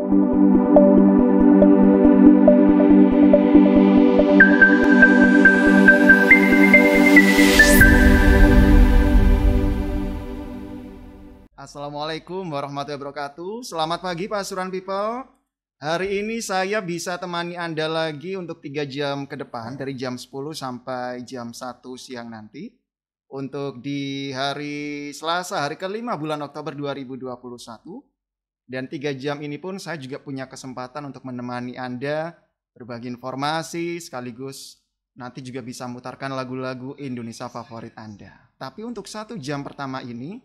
Assalamualaikum warahmatullahi wabarakatuh. Selamat pagi Pasuruan People. Hari ini saya bisa temani Anda lagi untuk 3 jam ke depan, dari jam 10 sampai jam 1 siang nanti. Untuk di hari Selasa, hari kelima bulan Oktober 2021. Dan 3 jam ini pun saya juga punya kesempatan untuk menemani Anda berbagi informasi, sekaligus nanti juga bisa memutarkan lagu-lagu Indonesia favorit Anda. Tapi untuk 1 jam pertama ini,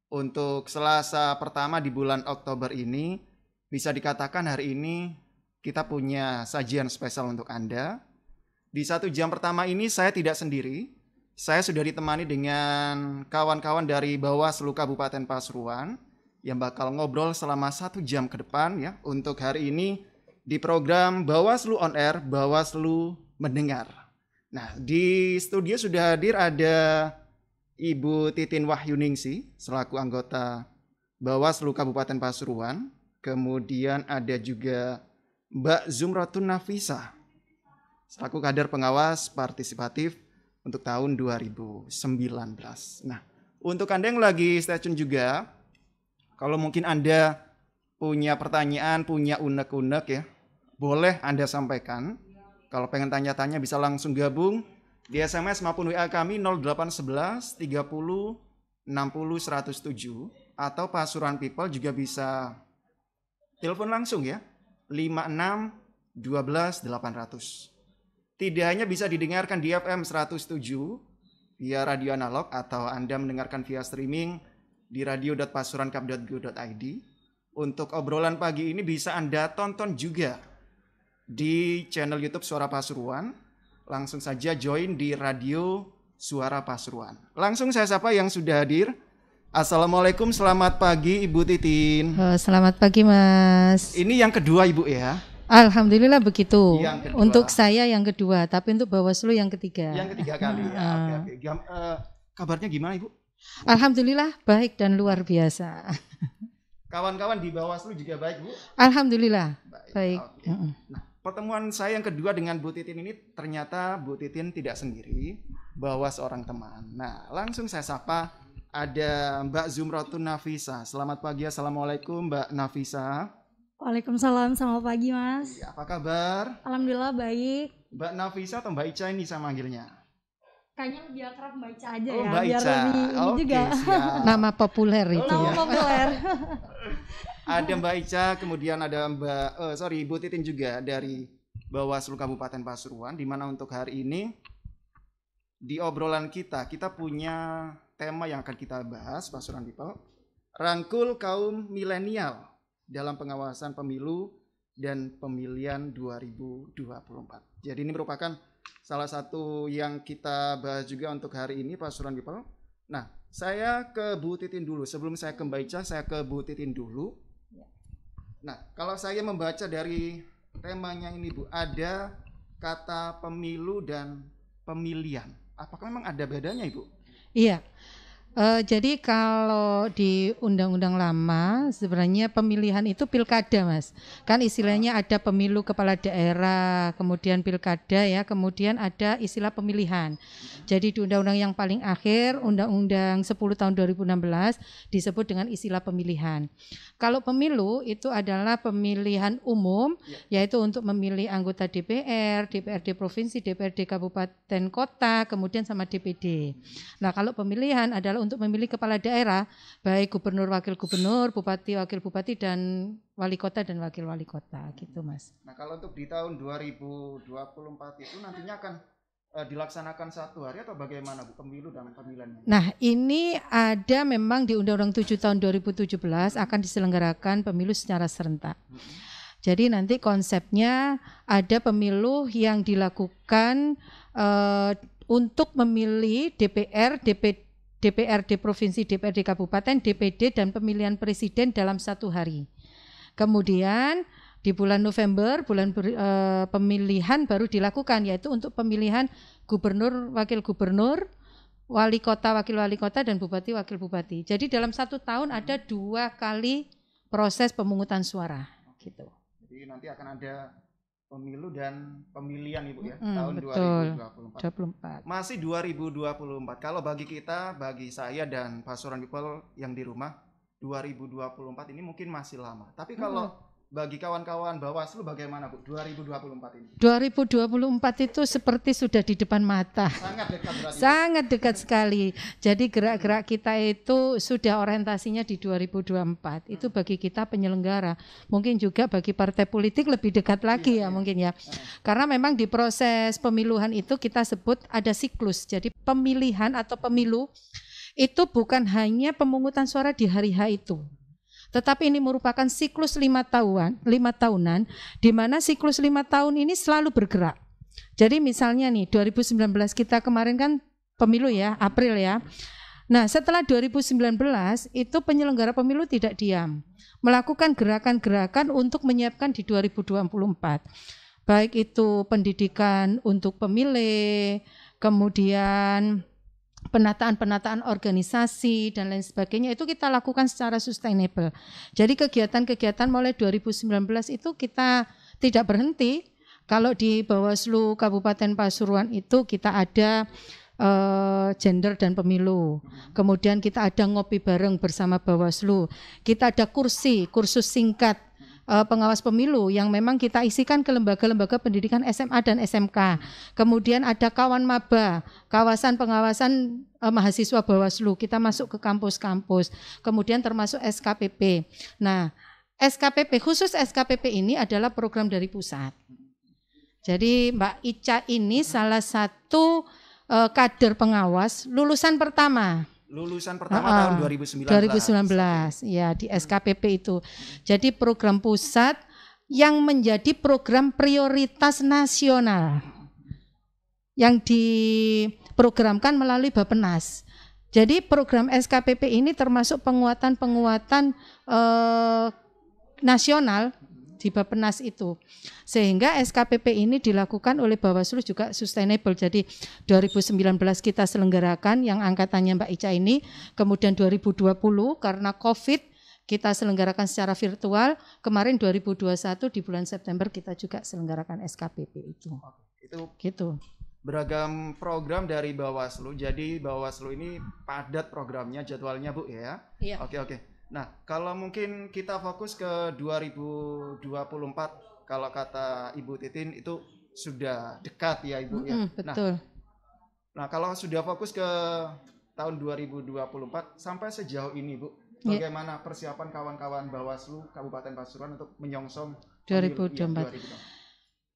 untuk Selasa pertama di bulan Oktober ini, bisa dikatakan hari ini kita punya sajian spesial untuk Anda. Di 1 jam pertama ini saya tidak sendiri. Saya sudah ditemani dengan kawan-kawan dari Bawaslu Kabupaten Pasuruan yang bakal ngobrol selama 1 jam ke depan ya. Untuk hari ini di program Bawaslu On Air, Bawaslu Mendengar. Nah, di studio sudah hadir ada Ibu Titin Wahyuningsi selaku anggota Bawaslu Kabupaten Pasuruan. Kemudian ada juga Mbak Zumratun Nafisa selaku kader pengawas partisipatif untuk tahun 2019. Nah, untuk Anda yang lagi stay tune juga, kalau mungkin Anda punya pertanyaan, punya unek-unek ya, boleh Anda sampaikan. Kalau pengen tanya-tanya bisa langsung gabung di SMS maupun WA kami 0811 30 60 107, atau Pasuruan People juga bisa telepon langsung ya 56 12 800. Tidak hanya bisa didengarkan di FM 107 via radio analog, atau Anda mendengarkan via streaming di radio.pasurankap.go.id. Untuk obrolan pagi ini bisa Anda tonton juga di channel YouTube Suara Pasuruan. Langsung saja join di Radio Suara Pasuruan. Langsung saya sapa yang sudah hadir. Assalamualaikum, selamat pagi Ibu Titin. Selamat pagi Mas. Ini yang kedua Ibu ya? Alhamdulillah begitu. Untuk saya yang kedua, tapi untuk Bawaslu yang ketiga. Yang ketiga kali ya. Oke. Kabarnya gimana Ibu? Alhamdulillah baik dan luar biasa. Kawan-kawan di Bawaslu juga baik Bu? Alhamdulillah baik. Okay. Nah, pertemuan saya yang kedua dengan Bu Titin ini, ternyata Bu Titin tidak sendiri, bawa seorang teman. Nah, langsung saya sapa, ada Mbak Zumratun Nafisa. Selamat pagi, Assalamualaikum Mbak Nafisa. Waalaikumsalam, selamat pagi Mas. Ya, apa kabar? Alhamdulillah baik. Mbak Nafisa atau Mbak Ica ini saya manggilnya? Kayaknya lebih akrab Mbak Ica aja ya. Mbak Ica. Oke, juga. Nama populer itu. Nama populer. Ada Mbak Ica, kemudian ada Ibu Titin juga dari Bawaslu Kabupaten Pasuruan, di mana untuk hari ini di obrolan kita punya tema yang akan kita bahas, Pasuruan People, rangkul kaum milenial dalam pengawasan pemilu dan pemilihan 2024. Jadi ini merupakan salah satu yang kita bahas juga untuk hari ini, Pasuruan People. Nah, saya ke Bu Titin dulu. Sebelum saya ke Mbak Ica, saya ke Bu Titin dulu. Nah, kalau saya membaca dari temanya ini Bu, ada kata pemilu dan pemilihan. Apakah memang ada bedanya Ibu? Iya. Jadi kalau di undang-undang lama sebenarnya pemilihan itu pilkada Mas. Kan istilahnya ada pemilu kepala daerah, kemudian pilkada ya, kemudian ada istilah pemilihan. Jadi di undang-undang yang paling akhir, Undang-Undang 10 tahun 2016 disebut dengan istilah pemilihan. Kalau pemilu itu adalah pemilihan umum, yaitu untuk memilih anggota DPR, DPRD provinsi, DPRD kabupaten kota, kemudian sama DPD. Nah, kalau pemilihan adalah untuk memilih kepala daerah, baik gubernur, wakil gubernur, bupati, wakil bupati, dan wali kota dan wakil wali kota gitu Mas. Nah, kalau untuk di tahun 2024 itu nantinya akan dilaksanakan 1 hari atau bagaimana Bu, pemilu dan pemilihan? Nah, ini ada memang di Undang-Undang 7 tahun 2017 akan diselenggarakan pemilu secara serentak. Jadi nanti konsepnya ada pemilu yang dilakukan untuk memilih DPR, DPRD provinsi, DPRD kabupaten, DPD, dan pemilihan presiden dalam 1 hari. Kemudian di bulan November, pemilihan baru dilakukan, yaitu untuk pemilihan gubernur, wakil gubernur, wali kota, wakil wali kota, dan bupati, wakil bupati. Jadi dalam 1 tahun ada 2 kali proses pemungutan suara. gitu. Jadi nanti akan ada pemilu dan pemilihan Ibu ya, Mm-mm, tahun betul. 2024. 24. Masih 2024. Kalau bagi kita, bagi saya dan Pasuruan People yang di rumah, 2024 ini mungkin masih lama. Tapi kalau bagi kawan-kawan Bawaslu bagaimana Bu 2024 ini? 2024 itu seperti sudah di depan mata. Sangat dekat berarti. Bu. Sangat dekat sekali. Jadi gerak-gerak kita itu sudah orientasinya di 2024. Itu bagi kita penyelenggara. Mungkin juga bagi partai politik lebih dekat lagi ya mungkin ya. Karena memang di proses pemiluhan itu kita sebut ada siklus. Jadi pemilihan atau pemilu itu bukan hanya pemungutan suara di hari H itu. Tetapi ini merupakan siklus 5 tahunan, di mana siklus 5 tahun ini selalu bergerak. Jadi misalnya nih 2019 kita kemarin kan pemilu ya, April ya. Nah setelah 2019 itu penyelenggara pemilu tidak diam, melakukan gerakan-gerakan untuk menyiapkan di 2024. Baik itu pendidikan untuk pemilih, kemudian penataan organisasi dan lain sebagainya itu kita lakukan secara sustainable. Jadi kegiatan-kegiatan mulai 2019 itu kita tidak berhenti. Kalau di Bawaslu Kabupaten Pasuruan itu kita ada gender dan pemilu. Kemudian kita ada ngopi bareng bersama Bawaslu. Kita ada kursus singkat pengawas pemilu yang memang kita isikan ke lembaga-lembaga pendidikan SMA dan SMK. Kemudian ada kawan maba, kawasan pengawasan mahasiswa Bawaslu, kita masuk ke kampus-kampus. Kemudian termasuk SKPP. Nah, SKPP, khusus SKPP ini adalah program dari pusat. Jadi Mbak Ica ini salah satu kader pengawas lulusan pertama. Tahun 2019. 2019 ya di SKPP itu. Jadi program pusat yang menjadi program prioritas nasional yang diprogramkan melalui Bappenas. Jadi program SKPP ini termasuk penguatan nasional di Bappenas itu. Sehingga SKPP ini dilakukan oleh Bawaslu juga sustainable. Jadi 2019 kita selenggarakan yang angkatannya Mbak Ica ini, kemudian 2020 karena Covid kita selenggarakan secara virtual, kemarin 2021 di bulan September kita juga selenggarakan SKPP itu. Itu gitu. Beragam program dari Bawaslu. Jadi Bawaslu ini padat programnya, jadwalnya Bu ya. Iya. Oke. Nah, kalau mungkin kita fokus ke 2024, kalau kata Ibu Titin itu sudah dekat ya Ibu ya. Betul. Nah, kalau sudah fokus ke tahun 2024 sampai sejauh ini Bu, bagaimana persiapan kawan-kawan Bawaslu Kabupaten Pasuruan untuk menyongsong 2024?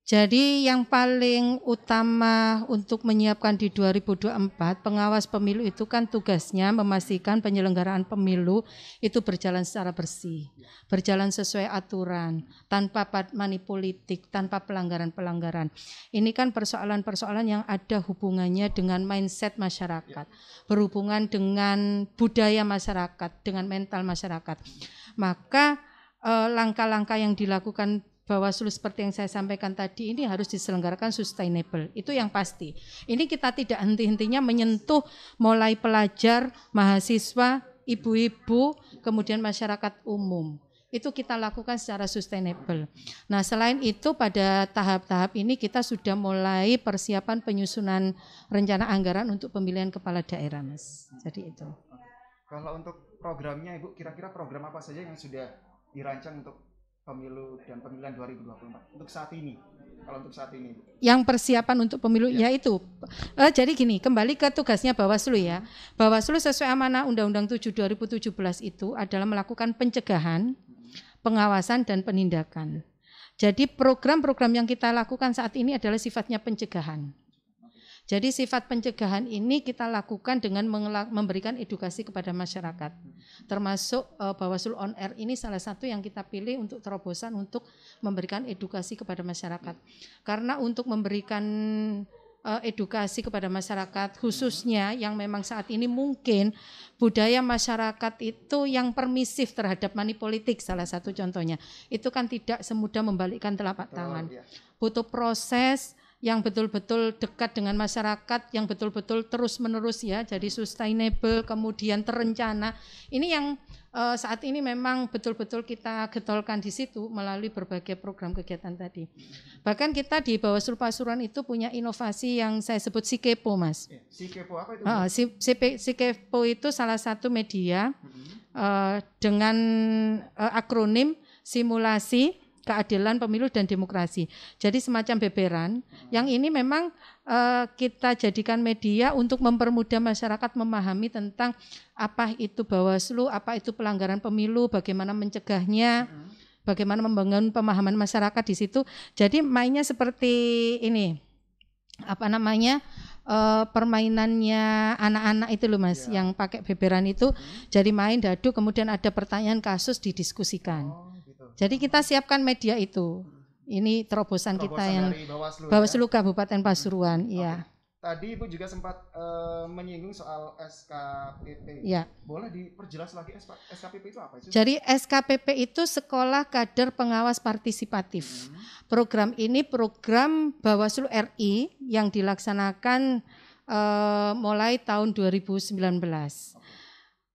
Jadi yang paling utama untuk menyiapkan di 2024, pengawas pemilu itu kan tugasnya memastikan penyelenggaraan pemilu itu berjalan secara bersih, berjalan sesuai aturan, tanpa money politik, tanpa pelanggaran-pelanggaran. Ini kan persoalan-persoalan yang ada hubungannya dengan mindset masyarakat, berhubungan dengan budaya masyarakat, dengan mental masyarakat. Maka langkah-langkah yang dilakukan Bawaslu seperti yang saya sampaikan tadi ini harus diselenggarakan sustainable, itu yang pasti. Ini kita tidak henti-hentinya menyentuh mulai pelajar, mahasiswa, ibu-ibu, kemudian masyarakat umum. Itu kita lakukan secara sustainable. Nah selain itu pada tahap-tahap ini kita sudah mulai persiapan penyusunan rencana anggaran untuk pemilihan kepala daerah Mas. Jadi itu. Kalau untuk programnya Ibu, kira-kira program apa saja yang sudah dirancang untuk pemilu dan pemilihan 2024 untuk saat ini? Kalau untuk saat ini yang persiapan untuk pemilu yaitu jadi gini, kembali ke tugasnya Bawaslu ya. Bawaslu sesuai amanah Undang-Undang 7 2017 itu adalah melakukan pencegahan, pengawasan dan penindakan. Jadi program-program yang kita lakukan saat ini adalah sifatnya pencegahan. Jadi sifat pencegahan ini kita lakukan dengan memberikan edukasi kepada masyarakat. Termasuk Bawaslu On Air ini salah satu yang kita pilih untuk terobosan untuk memberikan edukasi kepada masyarakat. Karena untuk memberikan edukasi kepada masyarakat khususnya yang memang saat ini mungkin budaya masyarakat itu yang permisif terhadap money politik, salah satu contohnya. Itu kan tidak semudah membalikkan telapak tangan. Butuh proses yang betul-betul dekat dengan masyarakat, yang betul-betul terus-menerus ya, jadi sustainable, kemudian terencana. Ini yang saat ini memang betul-betul kita getolkan di situ melalui berbagai program kegiatan tadi. Bahkan kita di Bawaslu Pasuruan itu punya inovasi yang saya sebut Sikepo, Mas. Sikepo apa itu? Sikepo itu salah satu media dengan akronim simulasi keadilan pemilu dan demokrasi. Jadi semacam beberan. Yang ini memang kita jadikan media untuk mempermudah masyarakat memahami tentang apa itu Bawaslu, apa itu pelanggaran pemilu, bagaimana mencegahnya, bagaimana membangun pemahaman masyarakat di situ. Jadi mainnya seperti ini, permainannya anak-anak itu loh Mas, yang pakai beberan itu. Jadi main dadu, kemudian ada pertanyaan kasus didiskusikan. Jadi kita siapkan media itu. Ini terobosan kita yang Bawaslu Kabupaten Pasuruan. Iya. Tadi Ibu juga sempat menyinggung soal SKPP. Ya. Boleh diperjelas lagi SKPP itu apa sih? Jadi SKPP itu Sekolah Kader Pengawas Partisipatif. Program ini program Bawaslu RI yang dilaksanakan mulai tahun 2019.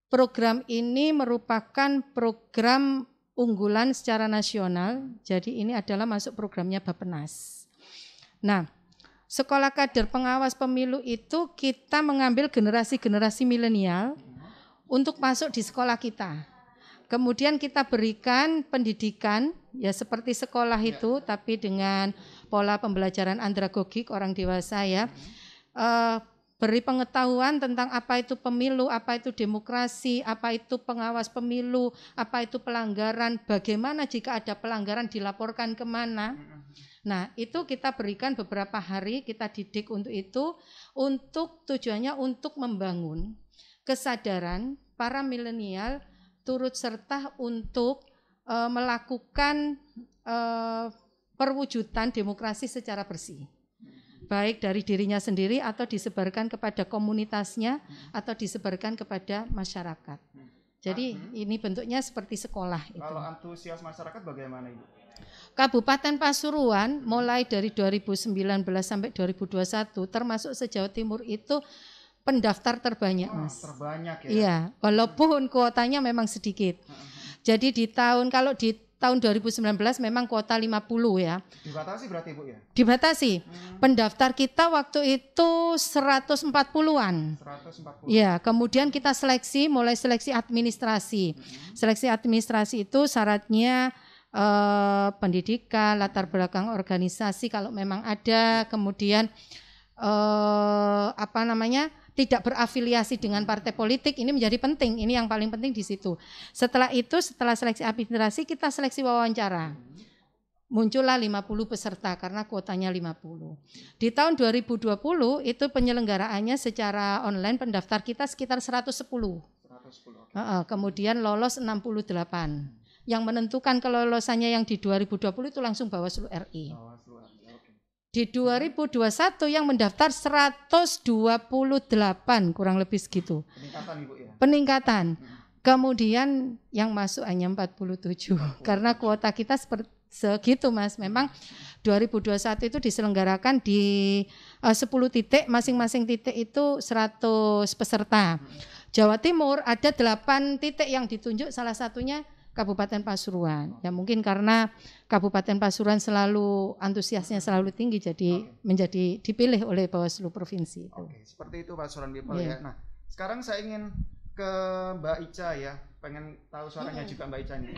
Program ini merupakan program unggulan secara nasional, jadi ini adalah masuk programnya Bappenas. Nah, Sekolah Kader Pengawas Pemilu itu kita mengambil generasi-generasi milenial untuk masuk di sekolah kita. Kemudian kita berikan pendidikan, ya seperti sekolah itu, tapi dengan pola pembelajaran andragogik orang dewasa ya. Beri pengetahuan tentang apa itu pemilu, apa itu demokrasi, apa itu pengawas pemilu, apa itu pelanggaran, bagaimana jika ada pelanggaran dilaporkan kemana. Nah itu kita berikan beberapa hari, kita didik untuk itu, untuk tujuannya untuk membangun kesadaran para milenial turut serta untuk melakukan perwujudan demokrasi secara bersih. Baik dari dirinya sendiri atau disebarkan kepada komunitasnya atau disebarkan kepada masyarakat. Jadi ini bentuknya seperti sekolah. Kalau antusias masyarakat bagaimana Ibu? Kabupaten Pasuruan mulai dari 2019 sampai 2021 termasuk se-Jawa Timur itu pendaftar terbanyak Mas. Terbanyak ya? Iya, walaupun kuotanya memang sedikit. Jadi di tahun 2019 memang kuota 50 ya. Dibatasi berarti Bu ya? Dibatasi. Pendaftar kita waktu itu 140-an. 140. Ya, kemudian kita seleksi, mulai seleksi administrasi. Seleksi administrasi itu syaratnya pendidikan, latar belakang organisasi kalau memang ada, kemudian tidak berafiliasi dengan partai politik, ini menjadi penting, ini yang paling penting di situ. Setelah itu, setelah seleksi administrasi, kita seleksi wawancara. Muncullah 50 peserta karena kuotanya 50. Di tahun 2020 itu penyelenggaraannya secara online, pendaftar kita sekitar 110. Kemudian lolos 68. Yang menentukan kelolosannya yang di 2020 itu langsung Bawaslu RI. Di 2021 yang mendaftar 128 kurang lebih segitu. Peningkatan Ibu ya? Peningkatan. Kemudian yang masuk hanya 47 karena kuota kita segitu Mas. Memang 2021 itu diselenggarakan di 10 titik, masing-masing titik itu 100 peserta. Jawa Timur ada 8 titik yang ditunjuk, salah satunya Kabupaten Pasuruan. Ya mungkin karena Kabupaten Pasuruan selalu antusiasnya selalu tinggi, jadi menjadi dipilih oleh Bawaslu Provinsi itu. Oke, seperti itu Pasuruan People ya. Nah, sekarang saya ingin ke Mbak Ica ya. Pengen tahu suaranya juga Mbak Ica nih.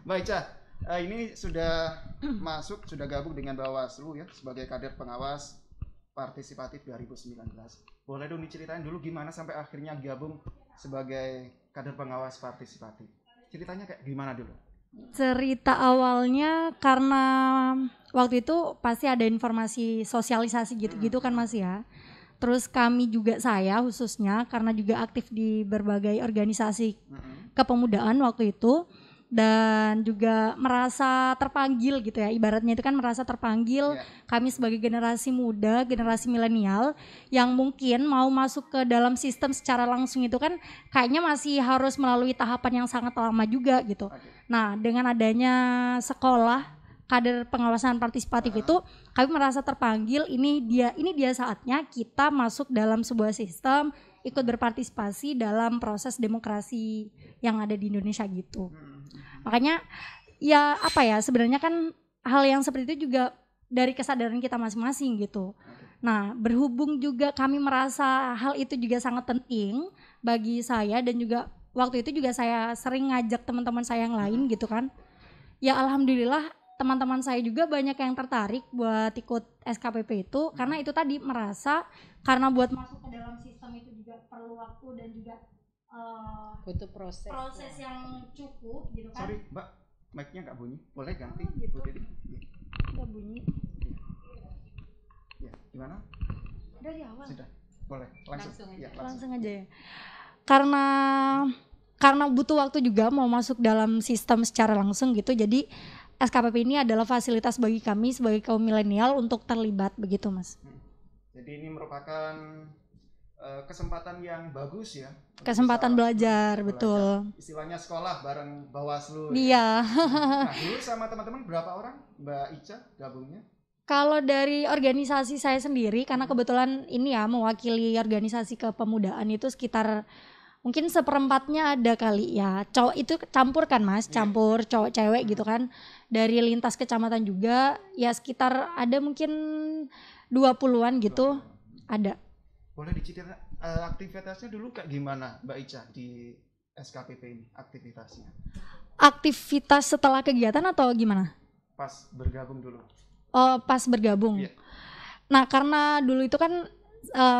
Mbak Ica, ini sudah masuk, sudah gabung dengan Bawaslu ya sebagai kader pengawas partisipatif 2019. Boleh dong diceritain dulu gimana sampai akhirnya gabung sebagai kader pengawas partisipatif. Ceritanya kayak gimana dulu? Cerita awalnya karena waktu itu pasti ada informasi sosialisasi gitu-gitu kan Mas ya. Terus kami juga, saya khususnya karena juga aktif di berbagai organisasi kepemudaan waktu itu, dan juga merasa terpanggil gitu ya, ibaratnya itu kan merasa terpanggil kami sebagai generasi muda, generasi milenial yang mungkin mau masuk ke dalam sistem secara langsung itu kan kayaknya masih harus melalui tahapan yang sangat lama juga gitu. Nah dengan adanya sekolah kader pengawasan partisipatif itu kami merasa terpanggil, ini dia saatnya kita masuk dalam sebuah sistem ikut berpartisipasi dalam proses demokrasi yang ada di Indonesia gitu. Makanya ya apa ya, sebenarnya kan hal yang seperti itu juga dari kesadaran kita masing-masing gitu. Nah, berhubung juga kami merasa hal itu juga sangat penting bagi saya, dan juga waktu itu juga saya sering ngajak teman-teman saya yang lain gitu kan. Ya alhamdulillah teman-teman saya juga banyak yang tertarik buat ikut SKPP itu, karena itu tadi merasa karena buat masuk ke dalam sistem itu juga perlu waktu dan juga butuh proses yang cukup gitu kan. Sorry Mbak, mic-nya nggak bunyi, boleh ganti? Gitu. Iya. Nggak bunyi. Ya, gimana? Dari awal. Sudah, boleh langsung. Ya, Langsung aja ya. Karena butuh waktu juga mau masuk dalam sistem secara langsung gitu. Jadi SKPP ini adalah fasilitas bagi kami sebagai kaum milenial untuk terlibat begitu, Mas. Jadi ini merupakan kesempatan yang bagus ya. Kesempatan belajar, betul. Istilahnya sekolah bareng Bawaslu. Iya. Ya. Nah, dulu sama teman-teman berapa orang Mbak Ica gabungnya? Kalau dari organisasi saya sendiri, karena kebetulan ini ya mewakili organisasi kepemudaan itu sekitar mungkin seperempatnya ada kali ya. Cowok itu campur kan Mas, campur cowok cewek gitu kan. Dari lintas kecamatan juga ya sekitar ada mungkin 20-an gitu ada. Boleh diceritain aktivitasnya dulu kayak gimana Mbak Ica di SKPP ini aktivitasnya? Aktivitas setelah kegiatan atau gimana? Pas bergabung dulu. Oh, pas bergabung. Iya. Nah, karena dulu itu kan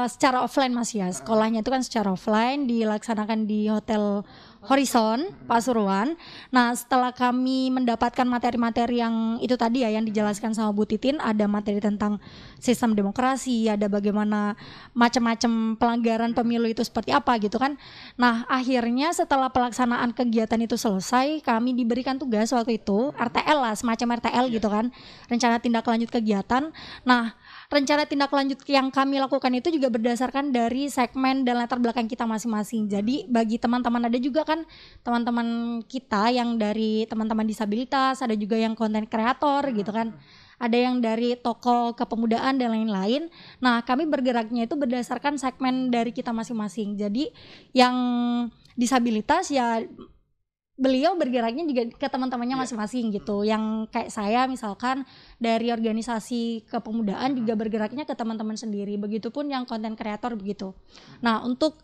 secara offline Mas ya. Sekolahnya itu kan secara offline, dilaksanakan di Hotel Horizon Pasuruan. Nah, setelah kami mendapatkan materi-materi yang itu tadi ya yang dijelaskan sama Bu Titin, ada materi tentang sistem demokrasi, ada bagaimana macam-macam pelanggaran pemilu itu seperti apa gitu kan. Nah, akhirnya setelah pelaksanaan kegiatan itu selesai, kami diberikan tugas waktu itu RTL lah, semacam RTL gitu kan. Rencana tindak lanjut kegiatan. Nah, rencana tindak lanjut yang kami lakukan itu juga berdasarkan dari segmen dan latar belakang kita masing-masing. Jadi bagi teman-teman, ada juga kan teman-teman kita yang dari teman-teman disabilitas, ada juga yang konten kreator gitu kan, ada yang dari tokoh kepemudaan dan lain-lain. Nah, kami bergeraknya itu berdasarkan segmen dari kita masing-masing. Jadi yang disabilitas ya beliau bergeraknya juga ke teman-temannya masing-masing gitu. Yang kayak saya misalkan dari organisasi kepemudaan juga bergeraknya ke teman-teman sendiri. Begitupun yang konten kreator begitu. Nah, untuk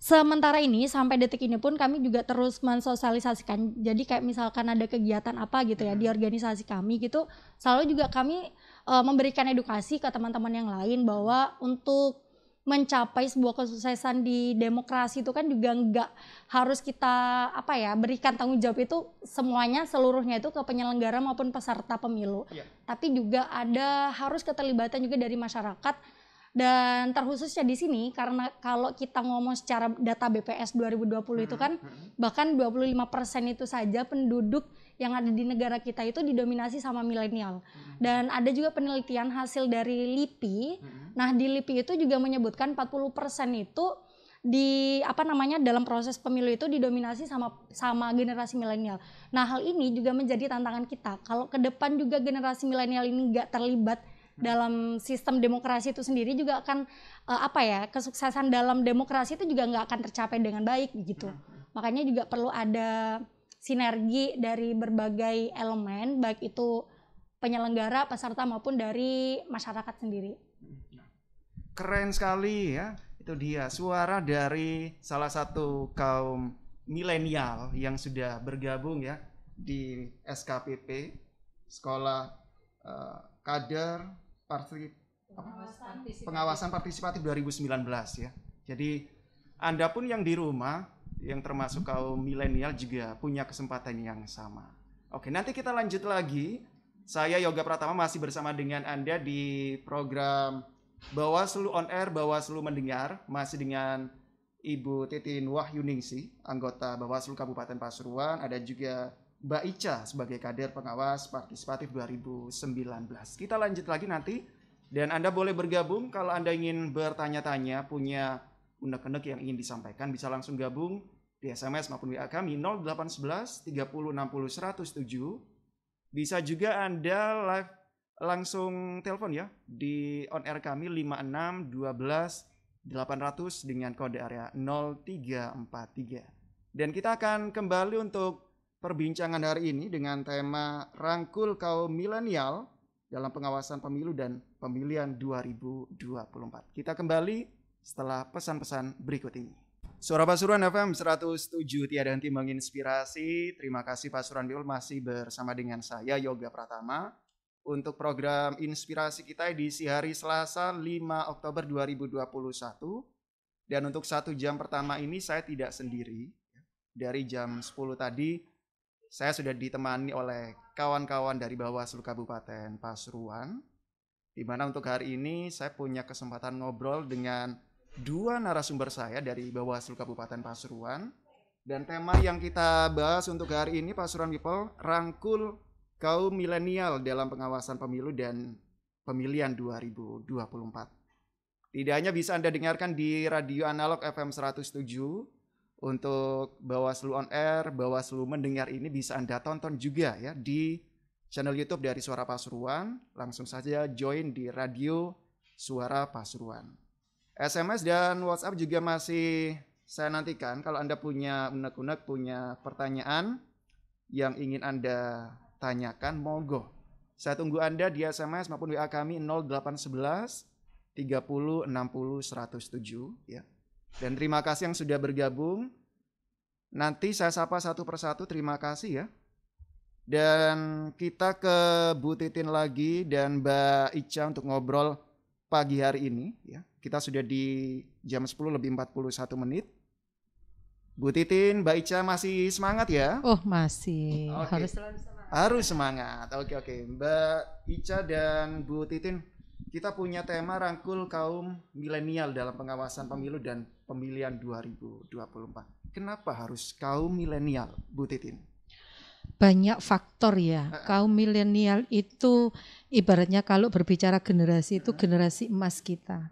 sementara ini sampai detik ini pun kami juga terus mensosialisasikan. Jadi kayak misalkan ada kegiatan apa gitu ya di organisasi kami gitu, selalu juga kami memberikan edukasi ke teman-teman yang lain bahwa untuk mencapai sebuah kesuksesan di demokrasi itu kan juga nggak harus kita berikan tanggung jawab itu semuanya seluruhnya itu ke penyelenggara maupun peserta pemilu. Tapi juga ada harus keterlibatan juga dari masyarakat. Dan terkhususnya di sini karena kalau kita ngomong secara data BPS 2020 itu kan bahkan 25% itu saja penduduk yang ada di negara kita itu didominasi sama milenial. Dan ada juga penelitian hasil dari LIPI. Nah, di LIPI itu juga menyebutkan 40% itu dalam proses pemilu itu didominasi sama generasi milenial. Nah, hal ini juga menjadi tantangan kita. Kalau ke depan juga generasi milenial ini enggak terlibat dalam sistem demokrasi itu sendiri juga akan kesuksesan dalam demokrasi itu juga nggak akan tercapai dengan baik gitu. Makanya juga perlu ada sinergi dari berbagai elemen, baik itu penyelenggara, peserta maupun dari masyarakat sendiri. Keren sekali ya, itu dia suara dari salah satu kaum milenial yang sudah bergabung ya di SKPP, Sekolah Kader Pengawasan Partisipatif 2019 ya. Jadi Anda pun yang di rumah yang termasuk kaum milenial juga punya kesempatan yang sama. Oke, nanti kita lanjut lagi. Saya Yoga Pratama masih bersama dengan Anda di program Bawaslu On Air, Bawaslu Mendengar, masih dengan Ibu Titin Wahyuningsi, anggota Bawaslu Kabupaten Pasuruan, ada juga Mbak Ica sebagai kader pengawas partisipatif 2019. Kita lanjut lagi nanti dan Anda boleh bergabung kalau Anda ingin bertanya-tanya, punya unek-unek yang ingin disampaikan, bisa langsung gabung di SMS maupun WA kami 0811 30 60 107. Bisa juga Anda live langsung telepon ya di on air kami 56 12 800 dengan kode area 0343. Dan kita akan kembali untuk perbincangan hari ini dengan tema Rangkul Kaum Milenial dalam Pengawasan Pemilu dan Pemilihan 2024. Kita kembali setelah pesan-pesan berikut ini. Suara Pasuruan FM 107 tiada henti menginspirasi. Terima kasih Pasuruan People masih bersama dengan saya Yoga Pratama untuk program inspirasi kita edisi hari Selasa 5 Oktober 2021. Dan untuk 1 jam pertama ini saya tidak sendiri. Dari jam 10 tadi saya sudah ditemani oleh kawan-kawan dari Bawaslu Kabupaten Pasuruan. Di mana untuk hari ini saya punya kesempatan ngobrol dengan 2 narasumber saya dari Bawaslu Kabupaten Pasuruan. Dan tema yang kita bahas untuk hari ini Pasuruan People, Rangkul Kaum Milenial dalam Pengawasan Pemilu dan Pemilihan 2024. Tidak hanya bisa Anda dengarkan di radio analog FM 107, untuk Bawaslu On Air, Bawaslu Mendengar ini bisa Anda tonton juga ya di channel YouTube dari Suara Pasuruan. Langsung saja join di Radio Suara Pasuruan. SMS dan WhatsApp juga masih saya nantikan. Kalau Anda punya unek-unek, punya pertanyaan yang ingin Anda tanyakan, monggo. Saya tunggu Anda di SMS maupun WA kami 0811 30 60 107 ya. Dan terima kasih yang sudah bergabung. Nanti saya sapa satu persatu, terima kasih ya. Dan kita ke Bu Titin lagi dan Mbak Ica untuk ngobrol pagi hari ini ya. Kita sudah di jam 10 lebih 41 menit. Bu Titin, Mbak Ica masih semangat ya? Oh masih, Oke. harus selalu semangat. Harus semangat. Oke. Mbak Ica dan Bu Titin, kita punya tema Rangkul Kaum Milenial dalam Pengawasan Pemilu dan Pemilihan 2024. Kenapa harus kaum milenial, Bu Titin? Banyak faktor ya. Kaum milenial itu ibaratnya kalau berbicara generasi itu generasi emas kita.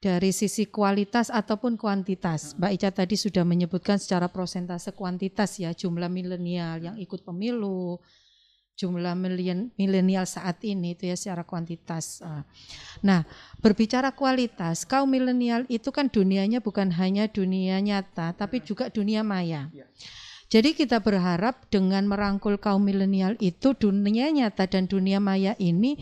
Dari sisi kualitas ataupun kuantitas. Mbak Ica tadi sudah menyebutkan secara prosentase kuantitas ya, jumlah milenial yang ikut pemilu, jumlah milenial saat ini itu ya secara kuantitas. Nah, berbicara kualitas, kaum milenial itu kan dunianya bukan hanya dunia nyata, tapi juga dunia maya. Jadi kita berharap dengan merangkul kaum milenial itu dunia nyata dan dunia maya ini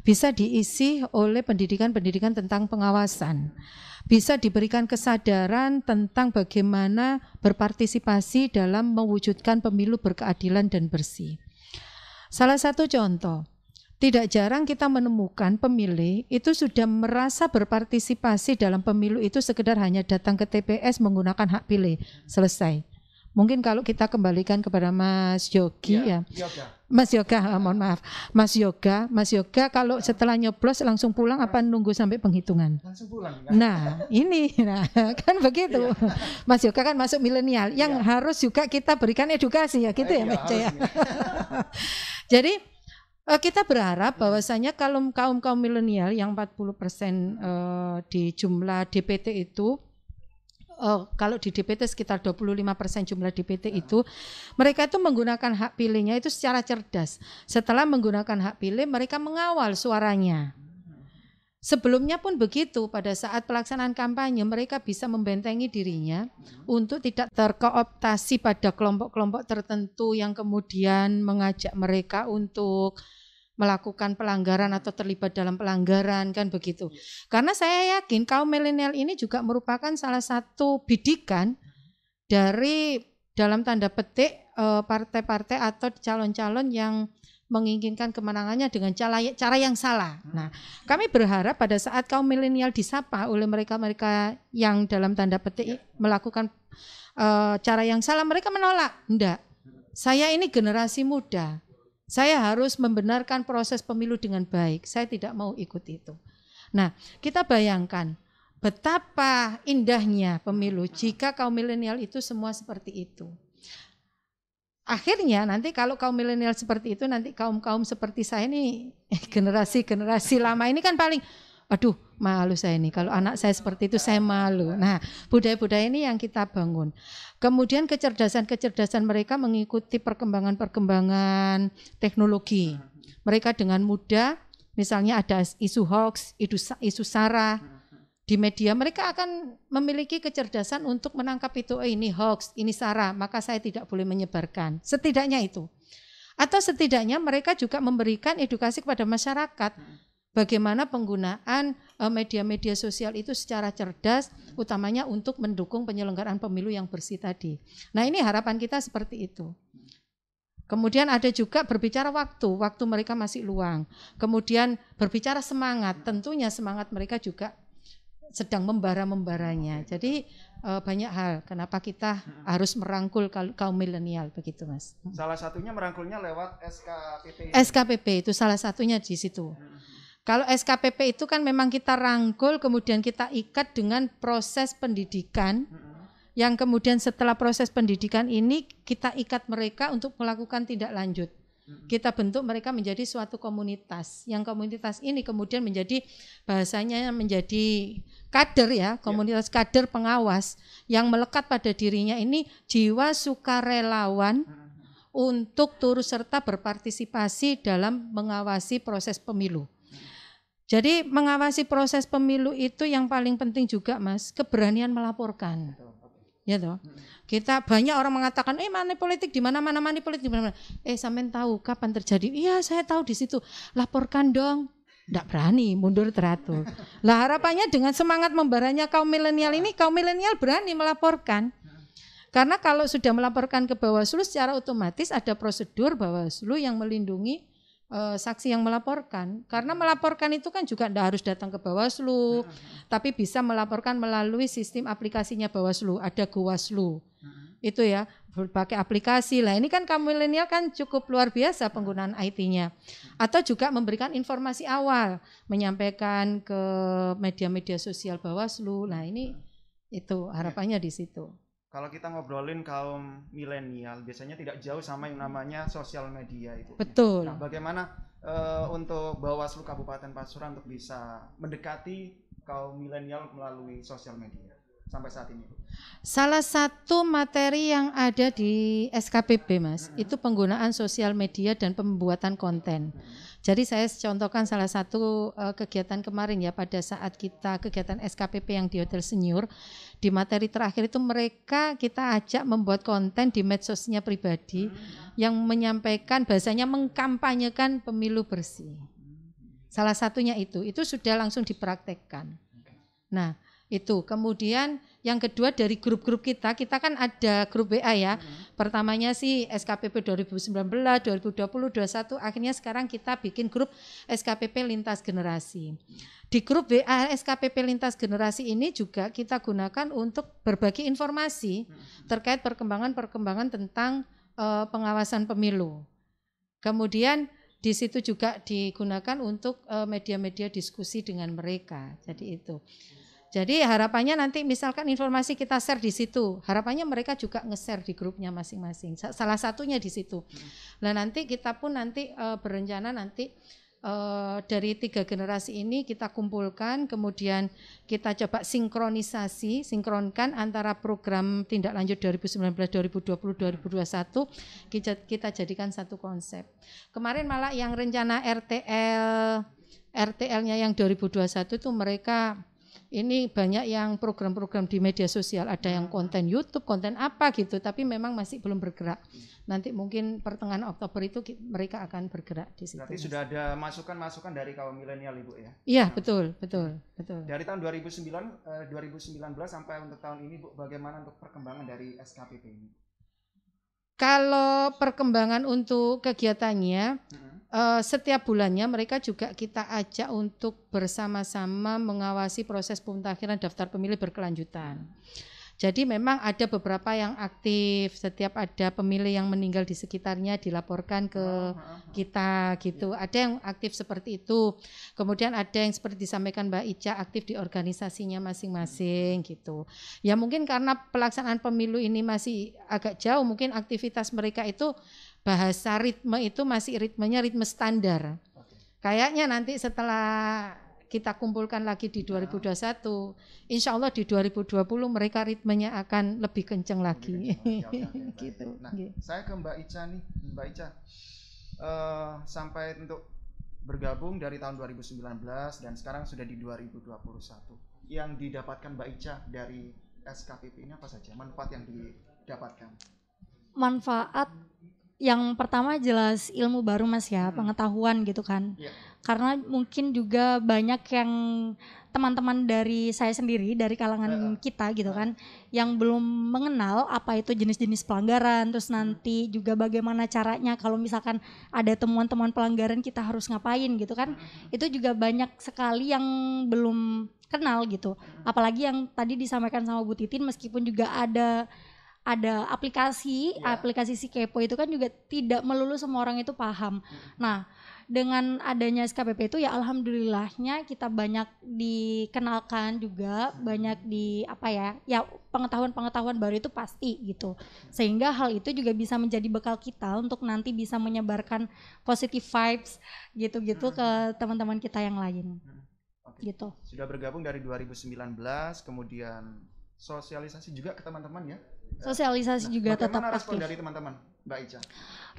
bisa diisi oleh pendidikan-pendidikan tentang pengawasan. Bisa diberikan kesadaran tentang bagaimana berpartisipasi dalam mewujudkan pemilu berkeadilan dan bersih. Salah satu contoh, tidak jarang kita menemukan pemilih itu sudah merasa berpartisipasi dalam pemilu itu sekedar hanya datang ke TPS menggunakan hak pilih, selesai. Mungkin kalau kita kembalikan kepada Mas Yogi ya. Mas Yoga, mohon maaf. Mas Yoga kalau setelah nyoblos langsung pulang apa nunggu sampai penghitungan? Langsung pulang. Nah, kan begitu. Mas Yoga kan masuk milenial yang harus juga kita berikan edukasi ya gitu ya, Mbak ya. Jadi kita berharap bahwasanya kalau kaum milenial yang 40% di jumlah DPT itu kalau di DPT sekitar 25% jumlah DPT itu, mereka itu menggunakan hak pilihnya itu secara cerdas. Setelah menggunakan hak pilih, mereka mengawal suaranya. Sebelumnya pun begitu, pada saat pelaksanaan kampanye, mereka bisa membentengi dirinya untuk tidak terkooptasi pada kelompok-kelompok tertentu yang kemudian mengajak mereka untuk melakukan pelanggaran atau terlibat dalam pelanggaran, kan begitu. Karena saya yakin kaum milenial ini juga merupakan salah satu bidikan dari dalam tanda petik partai-partai atau calon-calon yang menginginkan kemenangannya dengan cara yang salah. Nah, kami berharap pada saat kaum milenial disapa oleh mereka-mereka yang dalam tanda petik melakukan cara yang salah, mereka menolak. Enggak, saya ini generasi muda. Saya harus membenarkan proses pemilu dengan baik. Saya tidak mau ikut itu. Nah, kita bayangkan betapa indahnya pemilu jika kaum milenial itu semua seperti itu. Akhirnya nanti kalau kaum milenial seperti itu, nanti kaum-kaum seperti saya ini, generasi-generasi lama ini kan paling, aduh malu saya ini, kalau anak saya seperti itu saya malu. Nah, budaya-budaya ini yang kita bangun. Kemudian kecerdasan-kecerdasan mereka mengikuti perkembangan-perkembangan teknologi. Mereka dengan mudah, misalnya ada isu hoax, isu sara, di media, mereka akan memiliki kecerdasan untuk menangkap itu, ini hoax, ini sara, maka saya tidak boleh menyebarkan. Setidaknya itu. Atau setidaknya mereka juga memberikan edukasi kepada masyarakat bagaimana penggunaan media-media sosial itu secara cerdas, utamanya untuk mendukung penyelenggaraan pemilu yang bersih tadi. Nah, ini harapan kita seperti itu. Kemudian ada juga berbicara waktu mereka masih luang. Kemudian berbicara semangat, tentunya semangat mereka juga sedang membara-membaranya. Jadi banyak hal kenapa kita harus merangkul kaum milenial begitu, Mas. Salah satunya merangkulnya lewat SKPP. SKPP itu salah satunya di situ. Kalau SKPP itu kan memang kita rangkul, kemudian kita ikat dengan proses pendidikan, yang kemudian setelah proses pendidikan ini kita ikat mereka untuk melakukan tindak lanjut. Kita bentuk mereka menjadi suatu komunitas, yang komunitas ini kemudian menjadi bahasanya menjadi kader ya, komunitas kader pengawas yang melekat pada dirinya ini jiwa sukarelawan untuk turut serta berpartisipasi dalam mengawasi proses pemilu. Jadi mengawasi proses pemilu itu yang paling penting juga, Mas, keberanian melaporkan. Ya toh. Kita banyak orang mengatakan money politik di mana-mana, money politik di mana-mana. Sampean tahu kapan terjadi? Iya, saya tahu di situ. Laporkan dong. Enggak berani, mundur teratur. Lah harapannya dengan semangat membaranya kaum milenial ini, kaum milenial berani melaporkan. Karena kalau sudah melaporkan ke Bawaslu secara otomatis ada prosedur Bawaslu yang melindungi saksi yang melaporkan. Karena melaporkan itu kan juga tidak harus datang ke Bawaslu, tapi bisa melaporkan melalui sistem aplikasinya Bawaslu, ada Gowaslu. Itu ya, berbagai aplikasi. Lah ini kan kaum milenial kan cukup luar biasa penggunaan IT-nya. Atau juga memberikan informasi awal, menyampaikan ke media-media sosial Bawaslu. Nah ini itu harapannya di situ. Kalau kita ngobrolin kaum milenial, biasanya tidak jauh sama yang namanya sosial media itu. Betul. Nah, bagaimana untuk Bawaslu Kabupaten Pasuruan untuk bisa mendekati kaum milenial melalui sosial media sampai saat ini? Salah satu materi yang ada di SKPP, Mas, itu penggunaan sosial media dan pembuatan konten. Jadi saya contohkan salah satu kegiatan kemarin ya, pada saat kita kegiatan SKPP yang di Hotel Senior, di materi terakhir itu mereka kita ajak membuat konten di medsosnya pribadi yang menyampaikan bahasanya mengkampanyekan pemilu bersih. Salah satunya itu sudah langsung dipraktekkan. Nah, itu. Kemudian yang kedua dari grup-grup kita kan ada grup WA ya. Pertamanya sih SKPP 2019, 2020, 2021, akhirnya sekarang kita bikin grup SKPP Lintas Generasi. Di grup WA SKPP Lintas Generasi ini juga kita gunakan untuk berbagi informasi terkait perkembangan tentang pengawasan pemilu. Kemudian di situ juga digunakan untuk media-media diskusi dengan mereka. Jadi harapannya nanti misalkan informasi kita share di situ, harapannya mereka juga nge-share di grupnya masing-masing. Salah satunya di situ. Nah nanti kita pun berencana dari 3 generasi ini kita kumpulkan, kemudian kita coba sinkronkan antara program tindak lanjut 2019, 2020, 2021, kita jadikan satu konsep. Kemarin malah yang rencana RTL-nya yang 2021 itu mereka ini banyak yang program-program di media sosial, ada yang konten YouTube, konten apa gitu, tapi memang masih belum bergerak. Nanti mungkin pertengahan Oktober itu mereka akan bergerak di situ. Berarti sudah ada masukan-masukan dari kaum milenial Ibu ya? Iya, betul. Dari tahun 2019 sampai untuk tahun ini Bu, bagaimana untuk perkembangan dari SKPP ini? Kalau perkembangan untuk kegiatannya, setiap bulannya mereka juga kita ajak untuk bersama-sama mengawasi proses pemutakhiran daftar pemilih berkelanjutan. Jadi memang ada beberapa yang aktif, setiap ada pemilih yang meninggal di sekitarnya dilaporkan ke kita gitu. Ada yang aktif seperti itu. Kemudian ada yang seperti disampaikan Mbak Ica aktif di organisasinya masing-masing gitu. Ya mungkin karena pelaksanaan pemilu ini masih agak jauh, mungkin aktivitas mereka itu bahasa ritme itu masih ritme standar. Kayaknya nanti setelah kita kumpulkan lagi di 2021, insya Allah di 2020 mereka ritmenya akan lebih kenceng lagi. Gitu. Nah, saya ke Mbak Ica nih, Mbak Ica, sampai untuk bergabung dari tahun 2019 dan sekarang sudah di 2021. Yang didapatkan Mbak Ica dari SKPP ini apa saja? Manfaat yang didapatkan? Manfaat yang pertama jelas ilmu baru Mas ya, pengetahuan gitu kan. Iya. Karena mungkin juga banyak yang teman-teman dari saya sendiri, dari kalangan kita gitu kan, yang belum mengenal apa itu jenis-jenis pelanggaran, terus nanti juga bagaimana caranya kalau misalkan ada temuan-temuan pelanggaran kita harus ngapain gitu kan. Itu juga banyak sekali yang belum kenal gitu. Apalagi yang tadi disampaikan sama Bu Titin, meskipun juga ada aplikasi si Kepo itu kan juga tidak melulu semua orang itu paham. Nah, dengan adanya SKPP itu ya alhamdulillahnya kita banyak dikenalkan juga, banyak ya pengetahuan baru itu pasti gitu. Sehingga hal itu juga bisa menjadi bekal kita untuk nanti bisa menyebarkan positive vibes gitu-gitu ke teman-teman kita yang lain. Gitu. Sudah bergabung dari 2019, kemudian sosialisasi juga ke teman-teman ya. Sosialisasi juga tetap bagaimana respon aktif. dari teman-teman, Mbak Ica?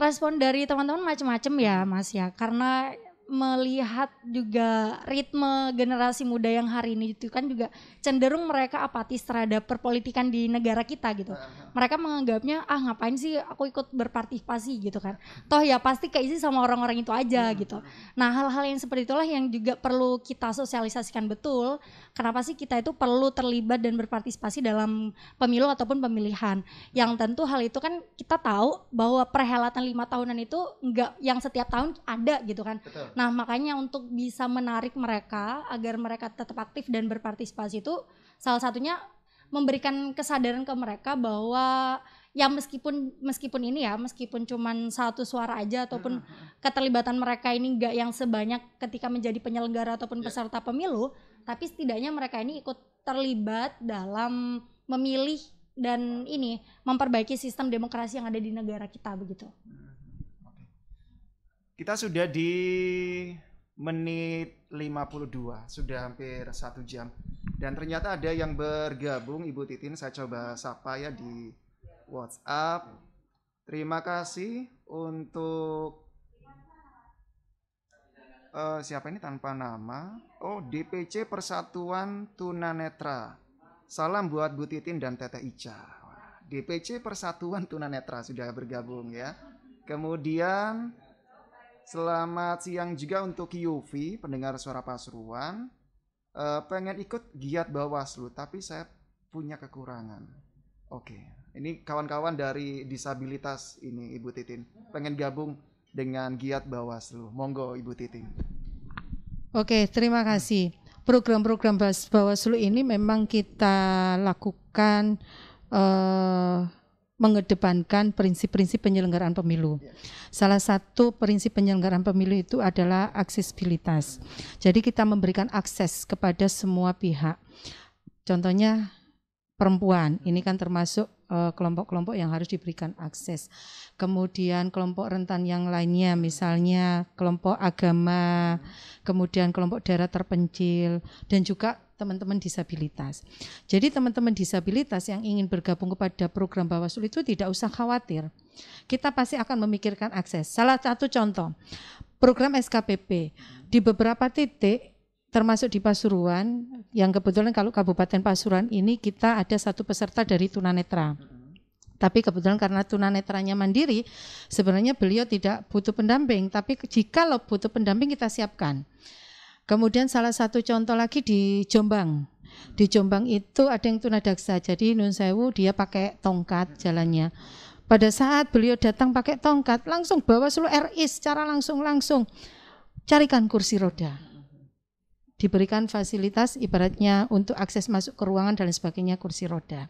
Respon dari teman-teman macam-macam ya Mas ya, karena melihat juga ritme generasi muda yang hari ini itu kan juga cenderung mereka apatis terhadap perpolitikan di negara kita gitu. Mereka menganggapnya ngapain sih aku ikut berpartisipasi gitu kan. Toh ya pasti keisi sama orang-orang itu aja gitu. Nah, hal-hal yang seperti itulah yang juga perlu kita sosialisasikan betul. Kenapa sih kita itu perlu terlibat dan berpartisipasi dalam pemilu ataupun pemilihan. Yang tentu hal itu kan kita tahu bahwa perhelatan 5 tahunan itu enggak yang setiap tahun ada gitu kan. Betul. Nah, makanya untuk bisa menarik mereka agar mereka tetap aktif dan berpartisipasi itu salah satunya memberikan kesadaran ke mereka bahwa ya meskipun cuman satu suara aja ataupun keterlibatan mereka ini enggak yang sebanyak ketika menjadi penyelenggara ataupun peserta pemilu, tapi setidaknya mereka ini ikut terlibat dalam memilih dan ini memperbaiki sistem demokrasi yang ada di negara kita begitu. Kita sudah di menit 52, sudah hampir 1 jam. Dan ternyata ada yang bergabung, Ibu Titin, saya coba sapa ya di WhatsApp. Terima kasih untuk siapa ini tanpa nama? Oh, DPC Persatuan Tunanetra. Salam buat Bu Titin dan Teteh Ica. DPC Persatuan Tunanetra sudah bergabung ya. Kemudian selamat siang juga untuk Yufi, pendengar suara Pasuruan. Pengen ikut giat Bawaslu, tapi saya punya kekurangan. Oke, ini kawan-kawan dari disabilitas ini, Ibu Titin. Pengen gabung dengan giat Bawaslu. Monggo, Ibu Titin. Oke, terima kasih. Program-program Bawaslu ini memang kita lakukan mengedepankan prinsip-prinsip penyelenggaraan pemilu. Salah satu prinsip penyelenggaraan pemilu itu adalah aksesibilitas. Jadi kita memberikan akses kepada semua pihak. Contohnya perempuan, ini kan termasuk kelompok-kelompok yang harus diberikan akses. Kemudian kelompok rentan yang lainnya, misalnya kelompok agama, kemudian kelompok daerah terpencil, dan juga teman-teman disabilitas. Jadi teman-teman disabilitas yang ingin bergabung kepada program Bawaslu itu tidak usah khawatir. Kita pasti akan memikirkan akses. Salah satu contoh, program SKPP di beberapa titik termasuk di Pasuruan, yang kebetulan kalau Kabupaten Pasuruan ini kita ada satu peserta dari tunanetra. Tapi kebetulan karena tunanetranya mandiri, sebenarnya beliau tidak butuh pendamping, tapi jika butuh pendamping kita siapkan. Kemudian salah satu contoh lagi di Jombang. Di Jombang itu ada yang tunadaksa, jadi Nun Sewu dia pakai tongkat jalannya. Pada saat beliau datang pakai tongkat, langsung Bawaslu RI secara langsung carikan kursi roda. Diberikan fasilitas ibaratnya untuk akses masuk ke ruangan dan sebagainya kursi roda.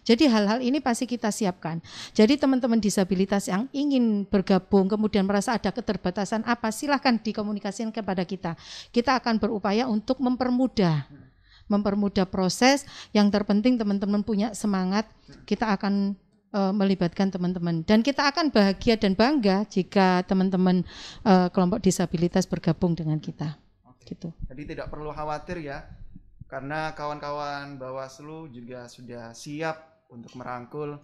Jadi hal-hal ini pasti kita siapkan. Jadi teman-teman disabilitas yang ingin bergabung kemudian merasa ada keterbatasan apa, silahkan dikomunikasikan kepada kita. Kita akan berupaya untuk mempermudah proses. Yang terpenting teman-teman punya semangat, kita akan melibatkan teman-teman. Dan kita akan bahagia dan bangga jika teman-teman kelompok disabilitas bergabung dengan kita. Gitu. Jadi tidak perlu khawatir ya, karena kawan-kawan Bawaslu juga sudah siap untuk merangkul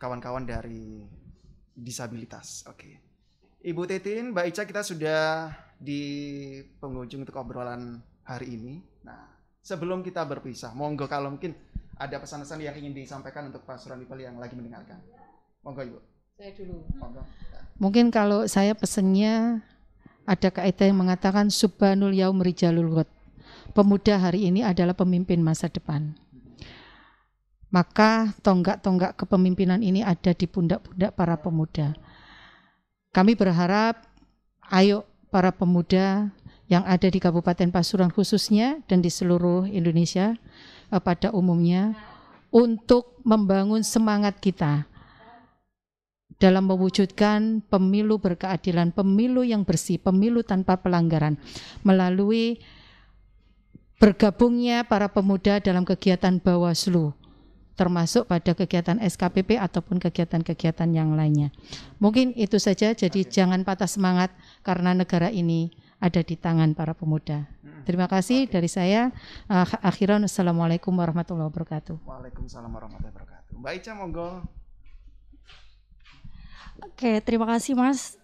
kawan-kawan dari disabilitas. Oke. Ibu Titin, Mbak Ica, kita sudah di penghujung untuk obrolan hari ini. Nah, sebelum kita berpisah, monggo kalau mungkin ada pesan-pesan yang ingin disampaikan untuk Pasuruan People yang lagi mendengarkan. Monggo Ibu. Saya dulu. Monggo. Mungkin kalau saya pesennya ada kaidah yang mengatakan subhanul yaum rijalul ghad. Pemuda hari ini adalah pemimpin masa depan. Maka tonggak-tonggak kepemimpinan ini ada di pundak-pundak para pemuda. Kami berharap ayo para pemuda yang ada di Kabupaten Pasuruan khususnya dan di seluruh Indonesia pada umumnya untuk membangun semangat kita dalam mewujudkan pemilu berkeadilan, pemilu yang bersih, pemilu tanpa pelanggaran melalui bergabungnya para pemuda dalam kegiatan Bawaslu, termasuk pada kegiatan SKPP ataupun kegiatan-kegiatan yang lainnya. Mungkin itu saja, jadi jangan patah semangat karena negara ini ada di tangan para pemuda. Terima kasih dari saya. Akhiran, assalamualaikum warahmatullahi wabarakatuh. Waalaikumsalam warahmatullahi wabarakatuh. Mbak Ica, monggo. Oke, terima kasih Mas.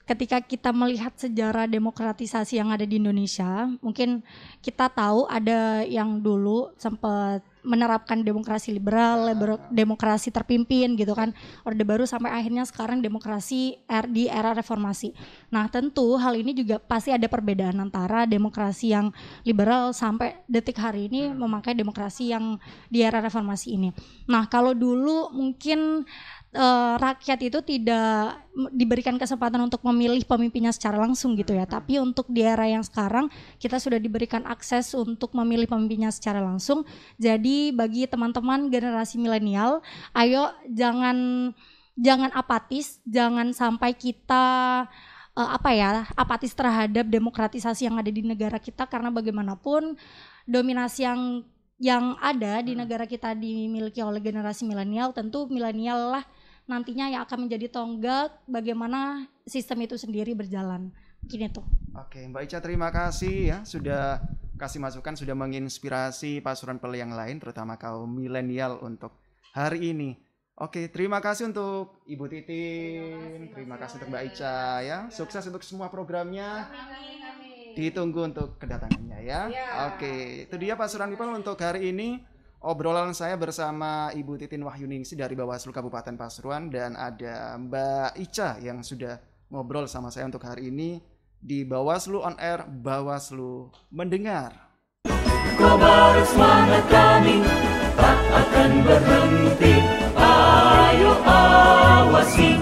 Ketika kita melihat sejarah demokratisasi yang ada di Indonesia, mungkin kita tahu ada yang dulu sempat menerapkan demokrasi liberal, demokrasi terpimpin gitu kan, Orde Baru sampai akhirnya sekarang demokrasi di era reformasi. Nah tentu hal ini juga pasti ada perbedaan antara demokrasi yang liberal sampai detik hari ini memakai demokrasi yang di era reformasi ini. Nah kalau dulu mungkin rakyat itu tidak diberikan kesempatan untuk memilih pemimpinnya secara langsung gitu ya, tapi untuk di era yang sekarang kita sudah diberikan akses untuk memilih pemimpinnya secara langsung. Jadi bagi teman-teman generasi milenial, ayo jangan apatis, jangan sampai kita apatis terhadap demokratisasi yang ada di negara kita, karena bagaimanapun dominasi yang ada di negara kita dimiliki oleh generasi milenial, tentu milenial lah nantinya yang akan menjadi tonggak bagaimana sistem itu sendiri berjalan. Mungkin itu. Oke, Mbak Ica, terima kasih ya sudah kasih masukan, sudah menginspirasi Pasuruan People yang lain, terutama kaum milenial untuk hari ini. Oke, terima kasih untuk Ibu Titin, terima kasih untuk Mbak Ica ya. Sukses untuk semua programnya. Ditunggu untuk kedatangannya ya. Oke, itu dia Pasuruan People untuk hari ini. Obrolan saya bersama Ibu Titin Wahyuningsih dari Bawaslu Kabupaten Pasuruan, dan ada Mbak Ica yang sudah ngobrol sama saya untuk hari ini di Bawaslu On Air, Bawaslu Mendengar. Kobar semangat kami tak akan berhenti, ayo awasi